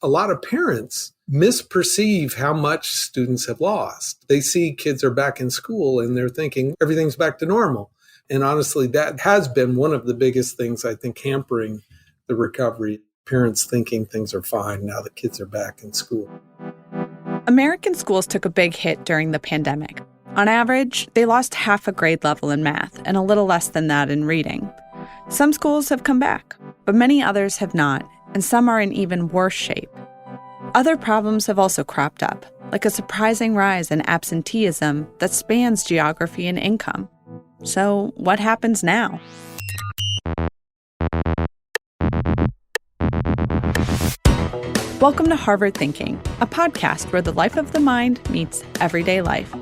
a lot of parents misperceive how much students have lost. They see kids are back in school and they're thinking everything's back to normal. And honestly, that has been one of the biggest things, I think, hampering the recovery. Parents thinking things are fine now that kids are back in school. American schools took a big hit during the pandemic. On average, they lost half a grade level in math and a little less than that in reading. Some schools have come back, but many others have not, and some are in even worse shape. Other problems have also cropped up, like a surprising rise in absenteeism that spans geography and income. So, what happens now? Welcome to Harvard Thinking, a podcast where the life of the mind meets everyday life.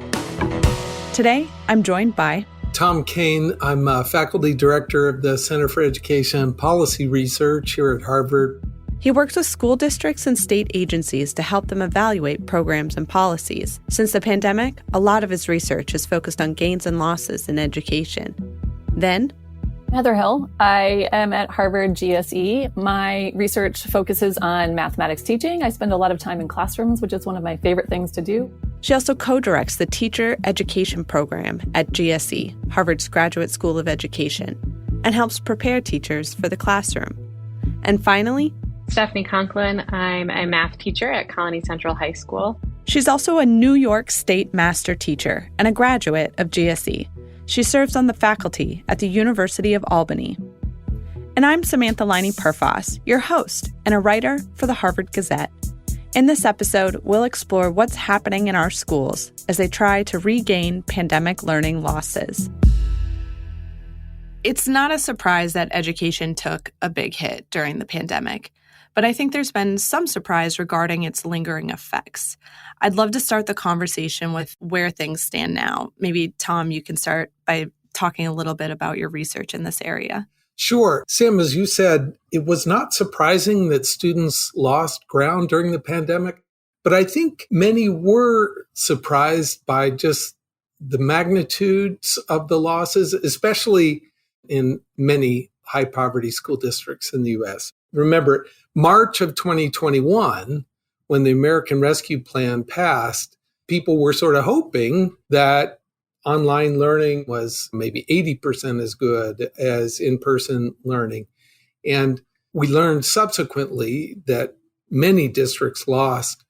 Today, I'm joined by Tom Kane. I'm a faculty director of the Center for Education and Policy Research here at Harvard. He works with school districts and state agencies to help them evaluate programs and policies. Since the pandemic, a lot of his research is focused on gains and losses in education. Then, Heather Hill. I am at Harvard GSE. My research focuses on mathematics teaching. I spend a lot of time in classrooms, which is one of my favorite things to do. She also co-directs the Teacher Education Program at GSE, Harvard's Graduate School of Education, and helps prepare teachers for the classroom. And finally, Stephanie Conklin. I'm a math teacher at Colony Central High School. She's also a New York State master teacher and a graduate of GSE. She serves on the faculty at the University of Albany. And I'm Samantha Liney-Perfas, your host and a writer for the Harvard Gazette. In this episode, we'll explore what's happening in our schools as they try to regain pandemic learning losses. It's not a surprise that education took a big hit during the pandemic, but I think there's been some surprise regarding its lingering effects. I'd love to start the conversation with where things stand now. Maybe, Tom, you can start by talking a little bit about your research in this area. Sure. Sam, as you said, it was not surprising that students lost ground during the pandemic, but I think many were surprised by just the magnitudes of the losses, especially in many high-poverty school districts in the U.S. Remember, March of 2021, when the American Rescue Plan passed, people were sort of hoping that online learning was maybe 80% as good as in-person learning. And we learned subsequently that many districts lost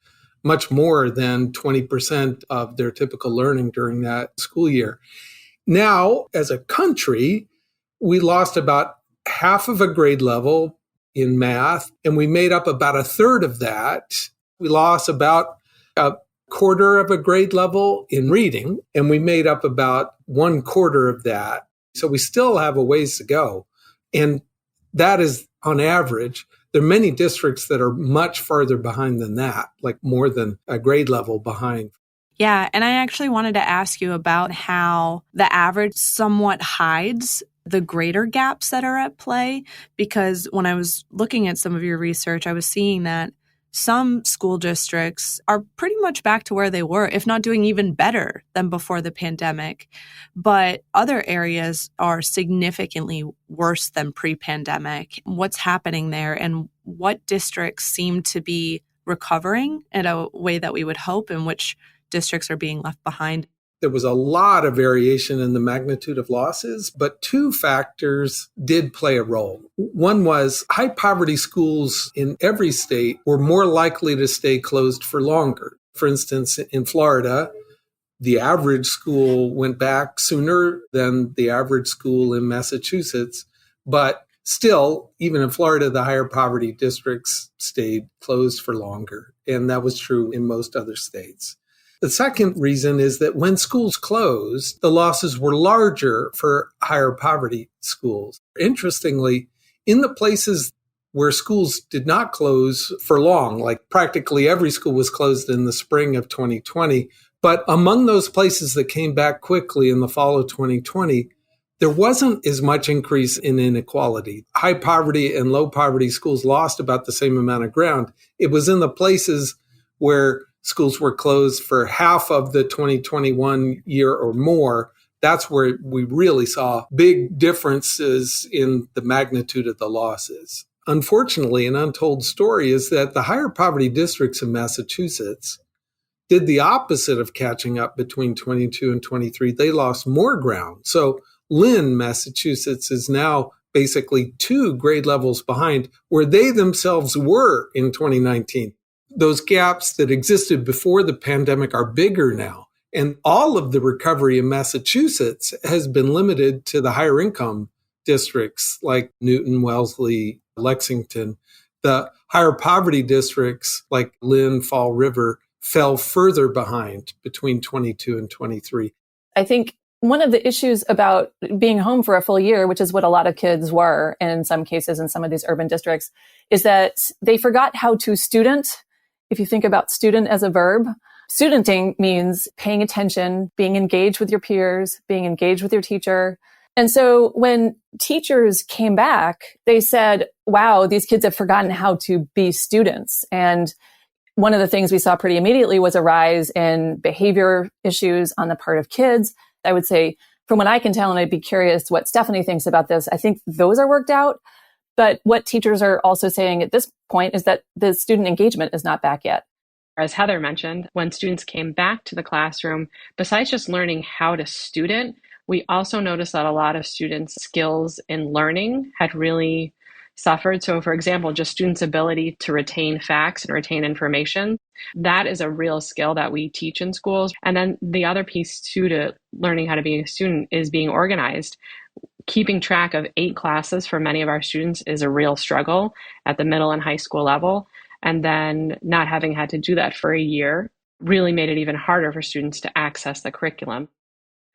much more than 20% of their typical learning during that school year. Now, as a country, we lost about half of a grade level in math, and we made up about a third of that. We lost about a quarter of a grade level in reading, and we made up about 1/4 of that. So we still have a ways to go. And that is on average. There are many districts that are much farther behind than that, like more than a grade level behind. Yeah, and I actually wanted to ask you about how the average somewhat hides the greater gaps that are at play, because when I was looking at some of your research, I was seeing that some school districts are pretty much back to where they were, if not doing even better than before the pandemic. But other areas are significantly worse than pre-pandemic. What's happening there, and what districts seem to be recovering in a way that we would hope, and which districts are being left behind? There was a lot of variation in the magnitude of losses, but two factors did play a role. One was high poverty schools in every state were more likely to stay closed for longer. For instance, in Florida, the average school went back sooner than the average school in Massachusetts, but still, even in Florida, the higher poverty districts stayed closed for longer, and that was true in most other states. The second reason is that when schools closed, the losses were larger for higher poverty schools. Interestingly, in the places where schools did not close for long, like practically every school was closed in the spring of 2020, but among those places that came back quickly in the fall of 2020, there wasn't as much increase in inequality. High poverty and low poverty schools lost about the same amount of ground. It was in the places where schools were closed for half of the 2021 year or more. That's where we really saw big differences in the magnitude of the losses. unfortunately, an untold story is that the higher poverty districts in Massachusetts did the opposite of catching up between 22 and 23. They lost more ground. So Lynn, Massachusetts, is now basically 2 grade levels behind where they themselves were in 2019. Those gaps that existed before the pandemic are bigger now. And all of the recovery in Massachusetts has been limited to the higher income districts like Newton, Wellesley, Lexington. The higher poverty districts like Lynn, Fall River fell further behind between 22 and 23. I think one of the issues about being home for a full year, which is what a lot of kids were in some cases in some of these urban districts, is that they forgot how to student. If you think about student as a verb, studenting means paying attention, being engaged with your peers, being engaged with your teacher. And so when teachers came back, they said, wow, these kids have forgotten how to be students. And one of the things we saw pretty immediately was a rise in behavior issues on the part of kids. I would say, from what I can tell, and I'd be curious what Stephanie thinks about this, I think those are worked out. But what teachers are also saying at this point is that the student engagement is not back yet. As Heather mentioned, when students came back to the classroom, besides just learning how to student, we also noticed that a lot of students' skills in learning had really suffered. So, for example, just students' ability to retain facts and retain information, that is a real skill that we teach in schools. And then the other piece, too, to learning how to be a student is being organized. Keeping track of 8 classes for many of our students is a real struggle at the middle and high school level. And then not having had to do that for a year really made it even harder for students to access the curriculum.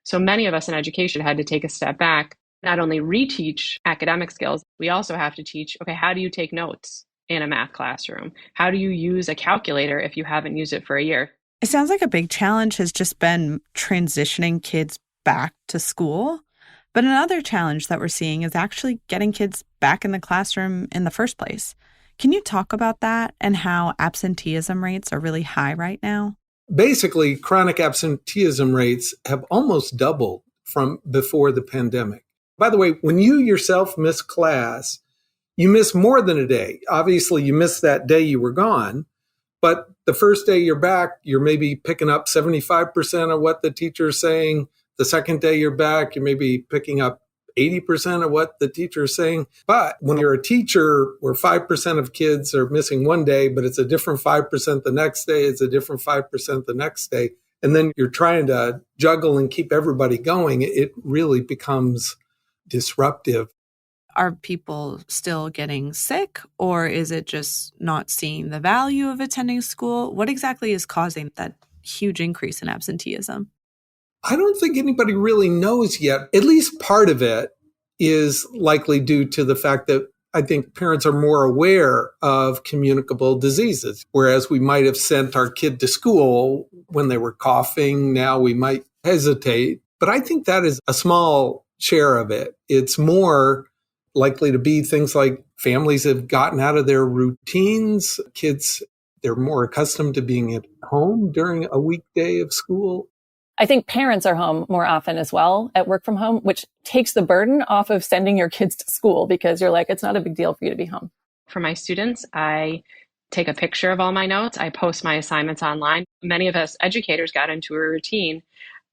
So many of us in education had to take a step back, not only reteach academic skills, we also have to teach, okay, how do you take notes in a math classroom? How do you use a calculator if you haven't used it for a year? It sounds like a big challenge has just been transitioning kids back to school. But another challenge that we're seeing is actually getting kids back in the classroom in the first place. Can you talk about that and how absenteeism rates are really high right now? Basically, chronic absenteeism rates have almost doubled from before the pandemic. By the way, when you yourself miss class, you miss more than a day. Obviously, you missed that day you were gone, but the first day you're back, you're maybe picking up 75% of what the teacher's saying. The second day you're back, you're maybe picking up 80% of what the teacher is saying. But when you're a teacher where 5% of kids are missing one day, but it's a different 5% the next day, it's a different 5% the next day, and then you're trying to juggle and keep everybody going, it really becomes disruptive. Are people still getting sick, or is it just not seeing the value of attending school? What exactly is causing that huge increase in absenteeism? I don't think anybody really knows yet. At least part of it is likely due to the fact that I think parents are more aware of communicable diseases. Whereas we might have sent our kid to school when they were coughing, now we might hesitate. But I think that is a small share of it. It's more likely to be things like families have gotten out of their routines. Kids, they're more accustomed to being at home during a weekday of school. I think parents are home more often as well at work from home, which takes the burden off of sending your kids to school because you're like, it's not a big deal for you to be home. For my students, I take a picture of all my notes. I post my assignments online. Many of us educators got into a routine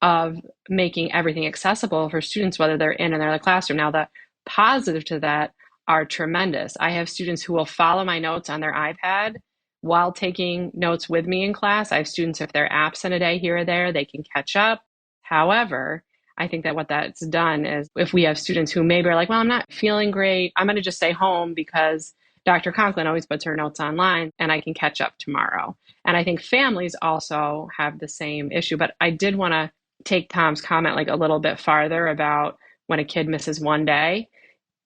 of making everything accessible for students, whether they're in or they're in the classroom. Now, the positive to that are tremendous. I have students who will follow my notes on their iPad while taking notes with me in class. I have students, if they're absent a day here or there, they can catch up. However, I think that what that's done is if we have students who maybe are like, well, I'm not feeling great, I'm going to just stay home because Dr. Conklin always puts her notes online and I can catch up tomorrow. And I think families also have the same issue. But I did want to take Tom's comment like a little bit farther about when a kid misses one day.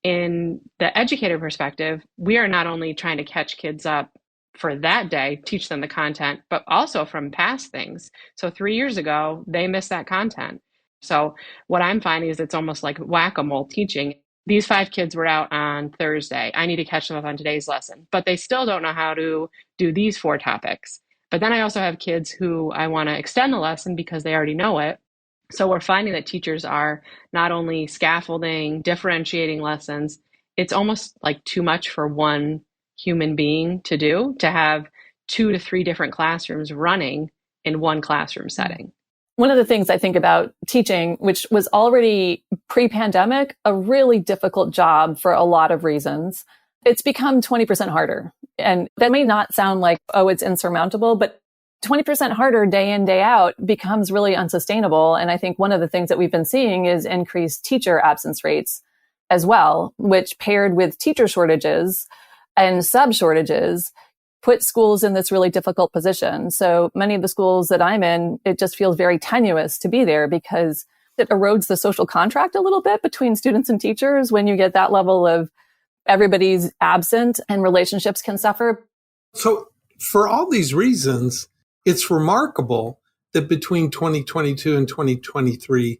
In the educator perspective, we are not only trying to catch kids up for that day, teach them the content, but also from past things. So 3 years ago, they missed that content. So what I'm finding is it's almost like whack-a-mole teaching. These 5 kids were out on Thursday. I need to catch them up on today's lesson, but they still don't know how to do these 4 topics. But then I also have kids who I want to extend the lesson because they already know it. So we're finding that teachers are not only scaffolding, differentiating lessons, it's almost like too much for one human being to do, to have 2 to 3 different classrooms running in one classroom setting. One of the things I think about teaching, which was already pre-pandemic, a really difficult job for a lot of reasons, it's become 20% harder. And that may not sound like, oh, it's insurmountable, but 20% harder day in, day out becomes really unsustainable. And I think one of the things that we've been seeing is increased teacher absence rates as well, which paired with teacher shortages and sub shortages put schools in this really difficult position. So many of the schools that I'm in, it just feels very tenuous to be there because it erodes the social contract a little bit between students and teachers when you get that level of everybody's absent and relationships can suffer. So for all these reasons, it's remarkable that between 2022 and 2023,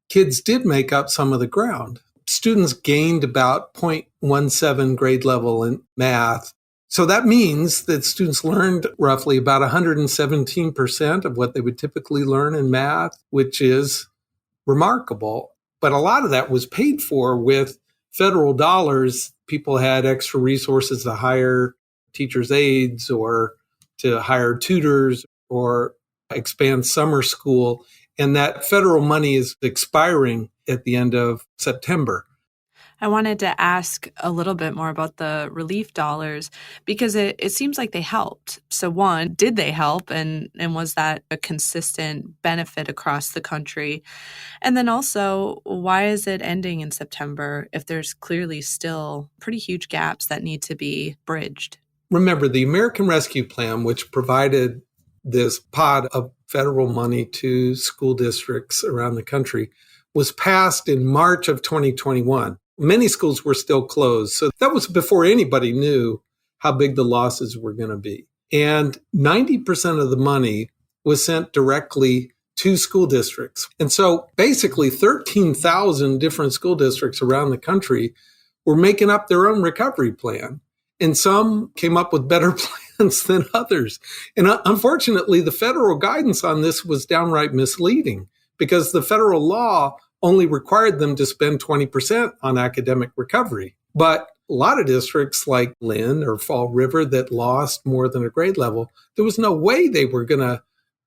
kids did make up some of the ground. Students gained about 0.17 grade level in math. So that means that students learned roughly about 117% of what they would typically learn in math, which is remarkable. But a lot of that was paid for with federal dollars. People had extra resources to hire teachers' aides or to hire tutors or expand summer school. And that federal money is expiring at the end of September. I wanted to ask a little bit more about the relief dollars because it seems like they helped. So one, did they help? And was that a consistent benefit across the country? And then also, why is it ending in September if there's clearly still pretty huge gaps that need to be bridged? Remember, the American Rescue Plan, which provided this pot of federal money to school districts around the country, was passed in March of 2021. Many schools were still closed. So that was before anybody knew how big the losses were going to be. And 90% of the money was sent directly to school districts. And so basically 13,000 different school districts around the country were making up their own recovery plan. And some came up with better plans than others. And unfortunately, the federal guidance on this was downright misleading because the federal law only required them to spend 20% on academic recovery. But a lot of districts like Lynn or Fall River that lost more than a grade level, there was no way they were going to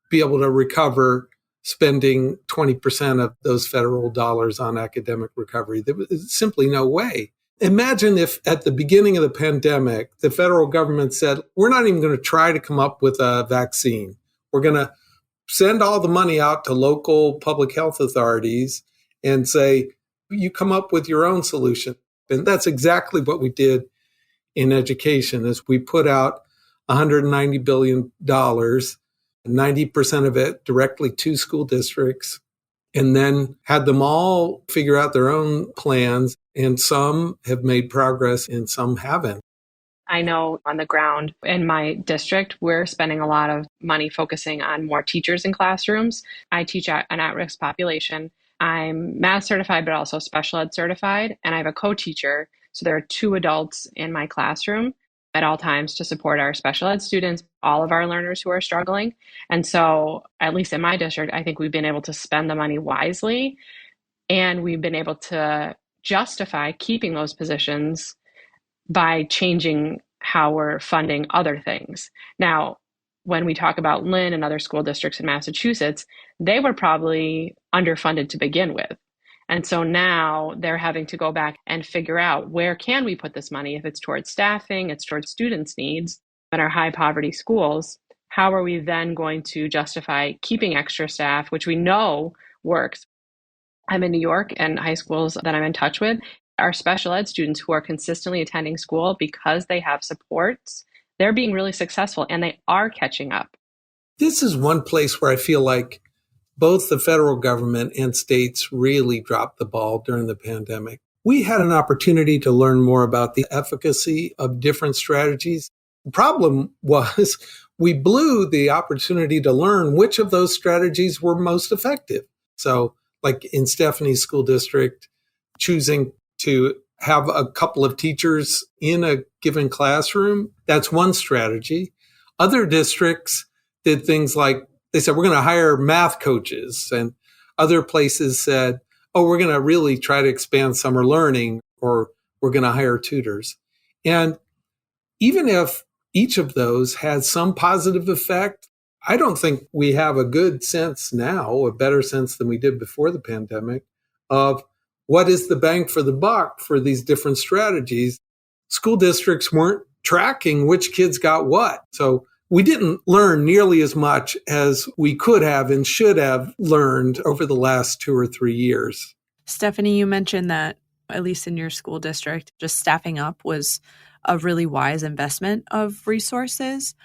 be able to recover spending 20% of those federal dollars on academic recovery. There was simply no way. Imagine if at the beginning of the pandemic, the federal government said, we're not even going to try to come up with a vaccine. We're going to send all the money out to local public health authorities and say, you come up with your own solution. And that's exactly what we did in education is we put out $190 billion, 90% of it directly to school districts, and then had them all figure out their own plans. And some have made progress and some haven't. I know on the ground in my district, we're spending a lot of money focusing on more teachers in classrooms. I teach an at-risk population. I'm math certified, but also special ed certified, and I have a co-teacher. So there are 2 adults in my classroom at all times to support our special ed students, all of our learners who are struggling. And so, at least in my district, I think we've been able to spend the money wisely, and we've been able to justify keeping those positions by changing how we're funding other things. Now, when we talk about Lynn and other school districts in Massachusetts, they were probably underfunded to begin with. And so now they're having to go back and figure out where can we put this money? If it's towards staffing, it's towards students' needs in our high poverty schools, how are we then going to justify keeping extra staff, which we know works? I'm in New York, and high schools that I'm in touch with are special ed students who are consistently attending school because they have supports. They're being really successful and they are catching up. This is one place where I feel like both the federal government and states really dropped the ball during the pandemic. We had an opportunity to learn more about the efficacy of different strategies. The problem was we blew the opportunity to learn which of those strategies were most effective. So like in Stephanie's school district, choosing to have a couple of teachers in a given classroom, that's one strategy. Other districts did things like they said, we're going to hire math coaches. And other places said, oh, we're going to really try to expand summer learning, or we're going to hire tutors. And even if each of those has some positive effect, I don't think we have a good sense now, a better sense than we did before the pandemic, of what is the bang for the buck for these different strategies. School districts weren't tracking which kids got what. So we didn't learn nearly as much as we could have and should have learned over the last 2 or 3 years. Stephanie, you mentioned that, at least in your school district, just staffing up was a really wise investment of resources.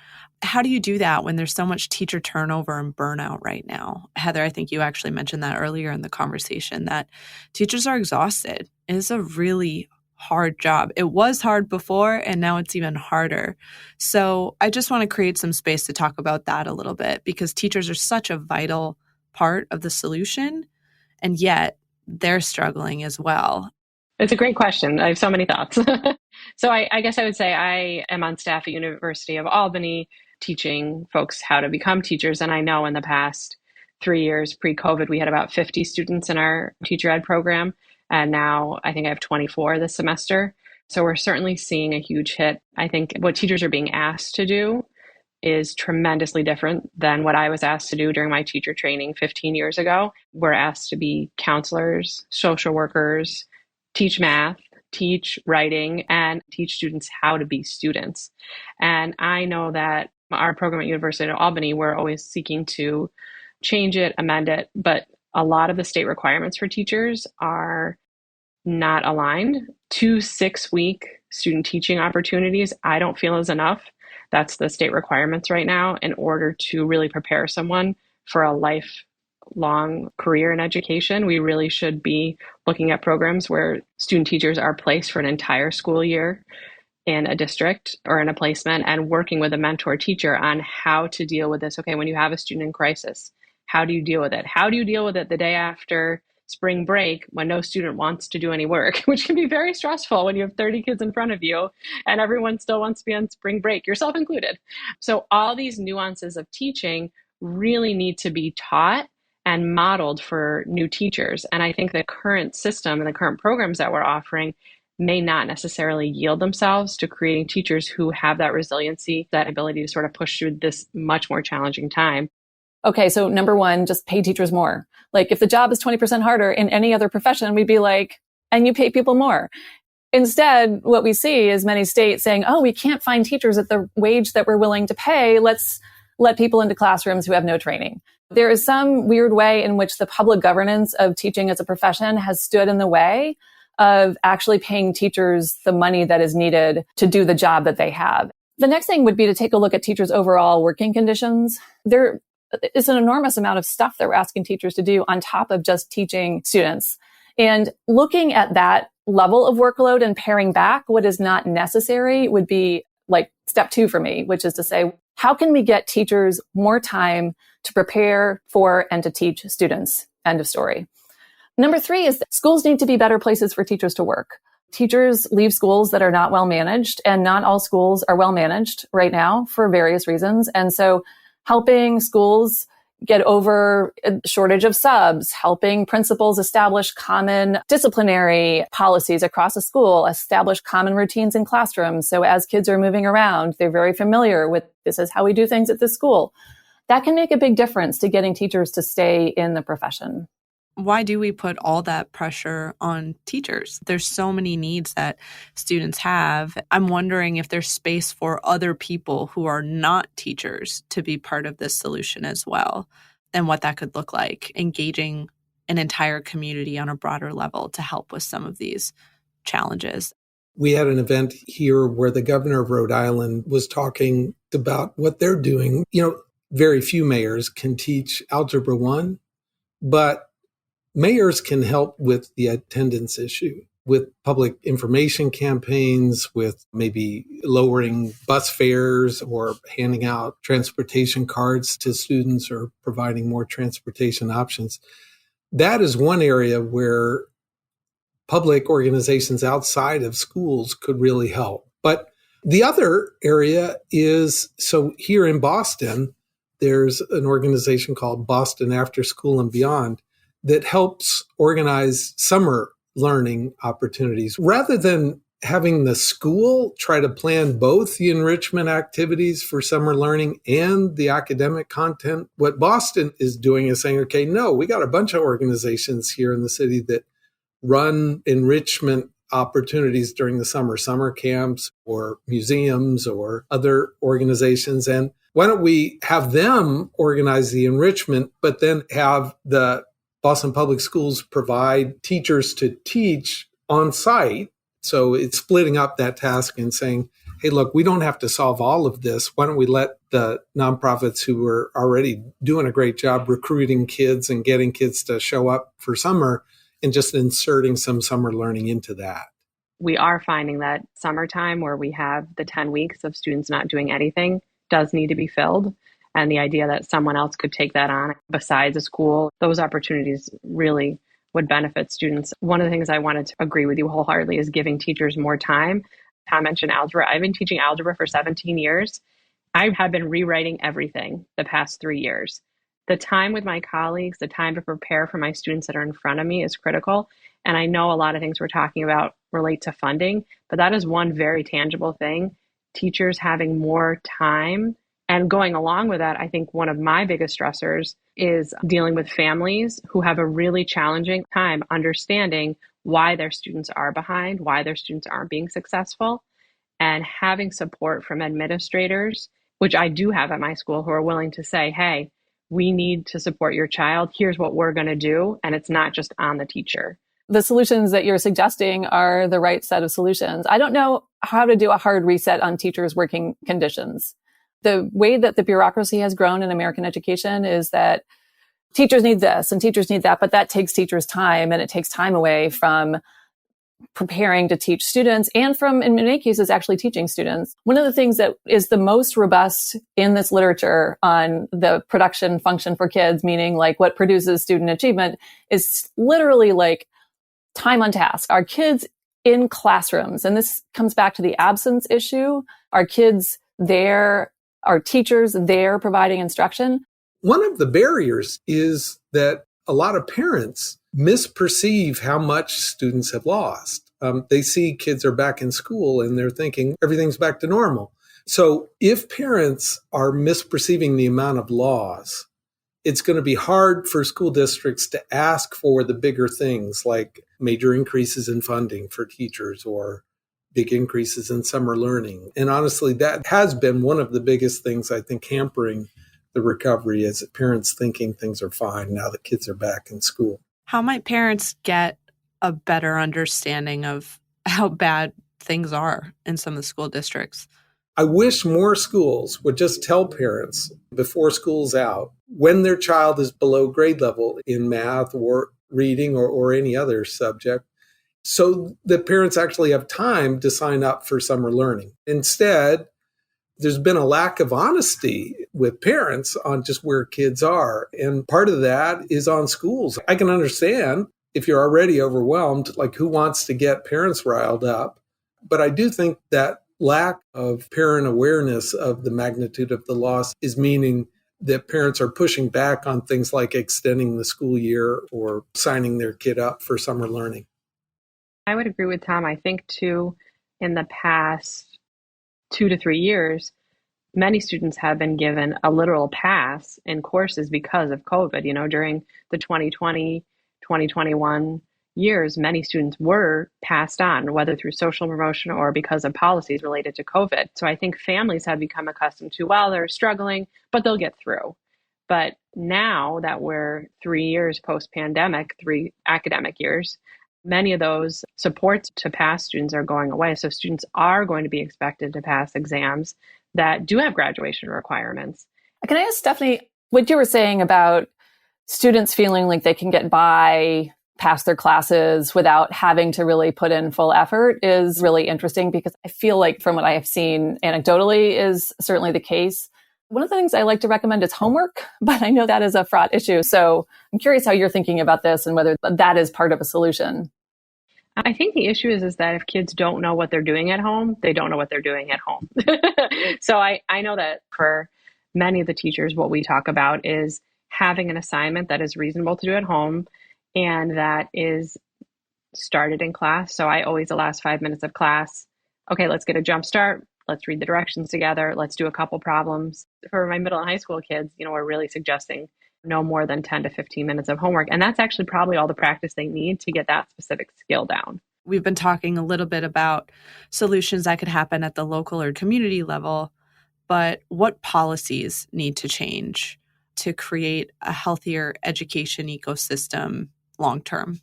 How do you do that when there's so much teacher turnover and burnout right now? Heather, I think you actually mentioned that earlier in the conversation, that teachers are exhausted. It is a really hard job. It was hard before, and now it's even harder. So I just want to create some space to talk about that a little bit, because teachers are such a vital part of the solution, and yet they're struggling as well. It's a great question. I have so many thoughts. So I guess I would say I am on staff at University of Albany teaching folks how to become teachers. And I know in the past 3 years pre-COVID, we had about 50 students in our teacher ed program. And now I think I have 24 this semester. So we're certainly seeing a huge hit. I think what teachers are being asked to do is tremendously different than what I was asked to do during my teacher training 15 years ago. We're asked to be counselors, social workers, teach math, teach writing, and teach students how to be students. And I know that our program at University of Albany, we're always seeking to change it, amend it, but a lot of the state requirements for teachers are not aligned. 2 6-week student teaching opportunities, I don't feel is enough. That's the state requirements right now in order to really prepare someone for a lifelong career in education. We really should be looking at programs where student teachers are placed for an entire school year in a district or in a placement and working with a mentor teacher on how to deal with this. Okay, when you have a student in crisis, how do you deal with it? How do you deal with it the day after spring break when no student wants to do any work, which can be very stressful when you have 30 kids in front of you and everyone still wants to be on spring break, yourself included. So all these nuances of teaching really need to be taught and modeled for new teachers. And I think the current system and the current programs that we're offering may not necessarily yield themselves to creating teachers who have that resiliency, that ability to sort of push through this much more challenging time. Okay, so number one, just pay teachers more. Like if the job is 20% harder in any other profession, we'd be like, and you pay people more. Instead, what we see is many states saying, oh, we can't find teachers at the wage that we're willing to pay. Let's let people into classrooms who have no training. There is some weird way in which the public governance of teaching as a profession has stood in the way of actually paying teachers the money that is needed to do the job that they have. The next thing would be to take a look at teachers' overall working conditions. There is an enormous amount of stuff that we're asking teachers to do on top of just teaching students. And looking at that level of workload and paring back what is not necessary would be like step 2 for me, which is to say, how can we get teachers more time to prepare for and to teach students? End of story. Number 3 is that schools need to be better places for teachers to work. Teachers leave schools that are not well managed, and not all schools are well managed right now for various reasons. And so helping schools get over a shortage of subs, helping principals establish common disciplinary policies across a school, establish common routines in classrooms. So as kids are moving around, they're very familiar with this is how we do things at this school. That can make a big difference to getting teachers to stay in the profession. Why do we put all that pressure on teachers? There's so many needs that students have. I'm wondering if there's space for other people who are not teachers to be part of this solution as well, and what that could look like, engaging an entire community on a broader level to help with some of these challenges. We had an event here where the governor of Rhode Island was talking about what they're doing. You know, very few mayors can teach Algebra 1, but mayors can help with the attendance issue, with public information campaigns, with maybe lowering bus fares or handing out transportation cards to students or providing more transportation options. That is one area where public organizations outside of schools could really help. But the other area is, so here in Boston, there's an organization called Boston After School and Beyond that helps organize summer learning opportunities. Rather than having the school try to plan both the enrichment activities for summer learning and the academic content. What Boston is doing is saying, okay, no, we got a bunch of organizations here in the city that run enrichment opportunities during the summer camps or museums or other organizations. And why don't we have them organize the enrichment, but then have the Boston Public Schools provide teachers to teach on site? So it's splitting up that task and saying, hey, look, we don't have to solve all of this. Why don't we let the nonprofits who are already doing a great job recruiting kids and getting kids to show up for summer and just inserting some summer learning into that? We are finding that summertime, where we have the 10 weeks of students not doing anything, does need to be filled. And the idea that someone else could take that on besides a school, those opportunities really would benefit students. One of the things I wanted to agree with you wholeheartedly is giving teachers more time. Tom mentioned algebra. I've been teaching algebra for 17 years. I have been rewriting everything the past 3 years. The time with my colleagues, the time to prepare for my students that are in front of me is critical. And I know a lot of things we're talking about relate to funding, but that is one very tangible thing. Teachers having more time. And going along with that, I think one of my biggest stressors is dealing with families who have a really challenging time understanding why their students are behind, why their students aren't being successful, and having support from administrators, which I do have at my school, who are willing to say, hey, we need to support your child. Here's what we're going to do. And it's not just on the teacher. The solutions that you're suggesting are the right set of solutions. I don't know how to do a hard reset on teachers' working conditions. The way that the bureaucracy has grown in American education is that teachers need this and teachers need that, but that takes teachers time, and it takes time away from preparing to teach students and from, in many cases, actually teaching students. One of the things that is the most robust in this literature on the production function for kids, meaning like what produces student achievement, is literally like time on task. Our kids in classrooms, and this comes back to the absence issue, our kids there, our teachers there providing instruction. One of the barriers is that a lot of parents misperceive how much students have lost. They see kids are back in school and they're thinking everything's back to normal. So if parents are misperceiving the amount of loss, it's going to be hard for school districts to ask for the bigger things like major increases in funding for teachers or big increases in summer learning. And honestly, that has been one of the biggest things, I think, hampering the recovery, is parents thinking things are fine now that kids are back in school. How might parents get a better understanding of how bad things are in some of the school districts? I wish more schools would just tell parents before school's out when their child is below grade level in math or reading or any other subject, so that parents actually have time to sign up for summer learning. Instead, there's been a lack of honesty with parents on just where kids are. And part of that is on schools. I can understand if you're already overwhelmed, like who wants to get parents riled up? But I do think that lack of parent awareness of the magnitude of the loss is meaning that parents are pushing back on things like extending the school year or signing their kid up for summer learning. I would agree with Tom. I think, too, in the past 2 to 3 years, many students have been given a literal pass in courses because of COVID. You know, during the 2020, 2021 years, many students were passed on, whether through social promotion or because of policies related to COVID. So I think families have become accustomed to, well, they're struggling, but they'll get through. But now that we're 3 years post-pandemic, 3 academic years, many of those supports to pass students are going away. So students are going to be expected to pass exams that do have graduation requirements. Can I ask Stephanie, what you were saying about students feeling like they can get by past their classes without having to really put in full effort is really interesting, because I feel like from what I have seen anecdotally is certainly the case. One of the things I like to recommend is homework, but I know that is a fraught issue. So I'm curious how you're thinking about this and whether that is part of a solution. I think the issue is that if kids don't know what they're doing at home, they don't know what they're doing at home. So I know that for many of the teachers, what we talk about is having an assignment that is reasonable to do at home and that is started in class. So I always, the last 5 minutes of class, okay, let's get a jump start. Let's read the directions together. Let's do a couple problems. For my middle and high school kids, we're really suggesting no more than 10 to 15 minutes of homework. And that's actually probably all the practice they need to get that specific skill down. We've been talking a little bit about solutions that could happen at the local or community level, but what policies need to change to create a healthier education ecosystem long term?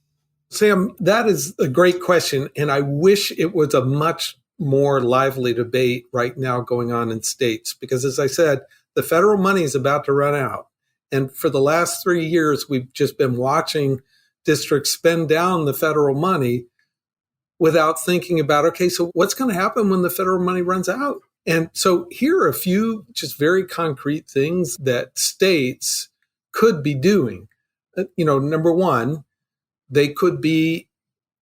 Sam, that is a great question. And I wish it was a much more lively debate right now going on in states, because as I said, the federal money is about to run out. And for the last 3 years, we've just been watching districts spend down the federal money without thinking about, okay, so what's going to happen when the federal money runs out? And so here are a few just very concrete things that states could be doing. Number one, they could be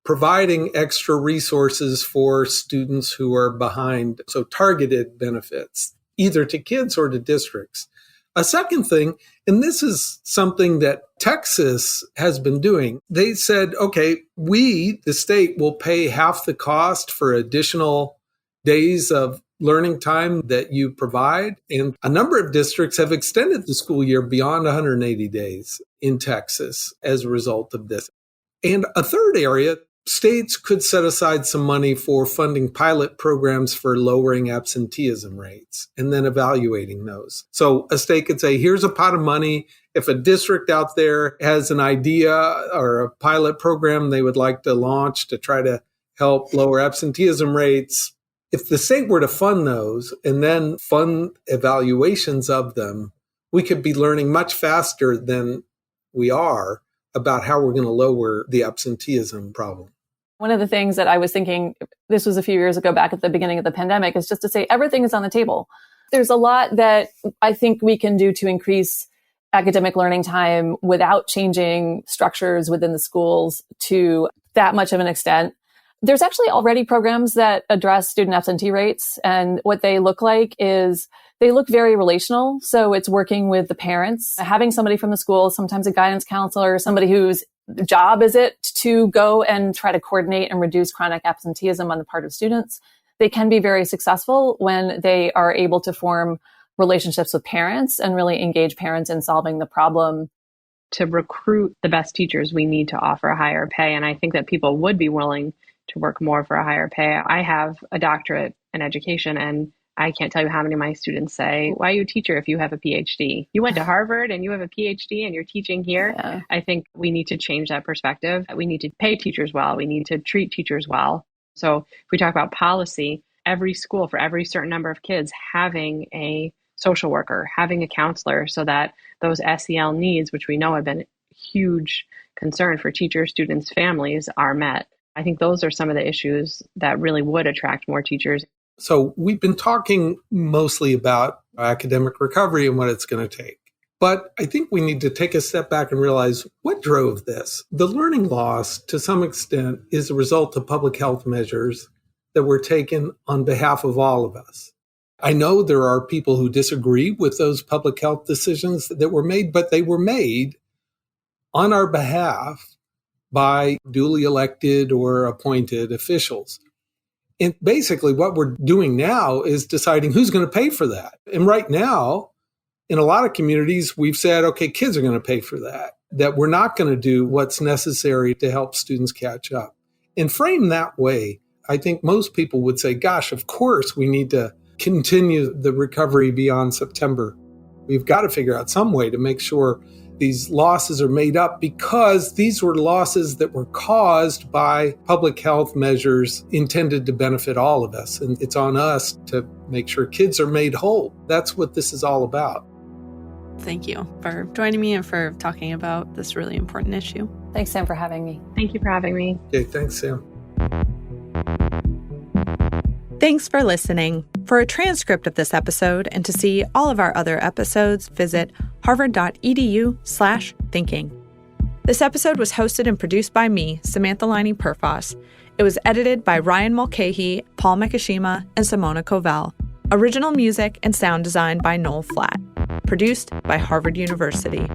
providing extra resources for students who are behind, so targeted benefits, either to kids or to districts. A second thing, and this is something that Texas has been doing, they said, okay, we, the state, will pay half the cost for additional days of learning time that you provide. And a number of districts have extended the school year beyond 180 days in Texas as a result of this. And a third area, states could set aside some money for funding pilot programs for lowering absenteeism rates and then evaluating those. So a state could say, here's a pot of money. If a district out there has an idea or a pilot program they would like to launch to try to help lower absenteeism rates, if the state were to fund those and then fund evaluations of them, we could be learning much faster than we are about how we're going to lower the absenteeism problem. One of the things that I was thinking, this was a few years ago back at the beginning of the pandemic, is just to say everything is on the table. There's a lot that I think we can do to increase academic learning time without changing structures within the schools to that much of an extent. There's actually already programs that address student absentee rates, and what they look like is they look very relational. So it's working with the parents, having somebody from the school, sometimes a guidance counselor, somebody whose job is it to go and try to coordinate and reduce chronic absenteeism on the part of students. They can be very successful when they are able to form relationships with parents and really engage parents in solving the problem. To recruit the best teachers, we need to offer a higher pay. And I think that people would be willing to work more for a higher pay. I have a doctorate in education, and I can't tell you how many of my students say, why are you a teacher if you have a PhD? You went to Harvard and you have a PhD and you're teaching here. Yeah. I think we need to change that perspective. We need to pay teachers well. We need to treat teachers well. So if we talk about policy, every school for every certain number of kids having a social worker, having a counselor, so that those SEL needs, which we know have been a huge concern for teachers, students, families, are met. I think those are some of the issues that really would attract more teachers. So we've been talking mostly about academic recovery and what it's going to take. But I think we need to take a step back and realize what drove this. The learning loss, to some extent, is a result of public health measures that were taken on behalf of all of us. I know there are people who disagree with those public health decisions that were made, but they were made on our behalf by duly elected or appointed officials. And basically what we're doing now is deciding who's going to pay for that. And right now, in a lot of communities, we've said, okay, kids are going to pay for that we're not going to do what's necessary to help students catch up. And framed that way, I think most people would say, gosh, of course, we need to continue the recovery beyond September. We've got to figure out some way to make sure these losses are made up, because these were losses that were caused by public health measures intended to benefit all of us. And it's on us to make sure kids are made whole. That's what this is all about. Thank you for joining me and for talking about this really important issue. Thanks, Sam, for having me. Thank you for having me. Okay, thanks, Sam. Thanks for listening. For a transcript of this episode and to see all of our other episodes, visit harvard.edu/thinking. This episode was hosted and produced by me, Samantha Liney Perfos. It was edited by Ryan Mulcahy, Paul Mikashima, and Simona Covell. Original music and sound design by Noel Flatt. Produced by Harvard University.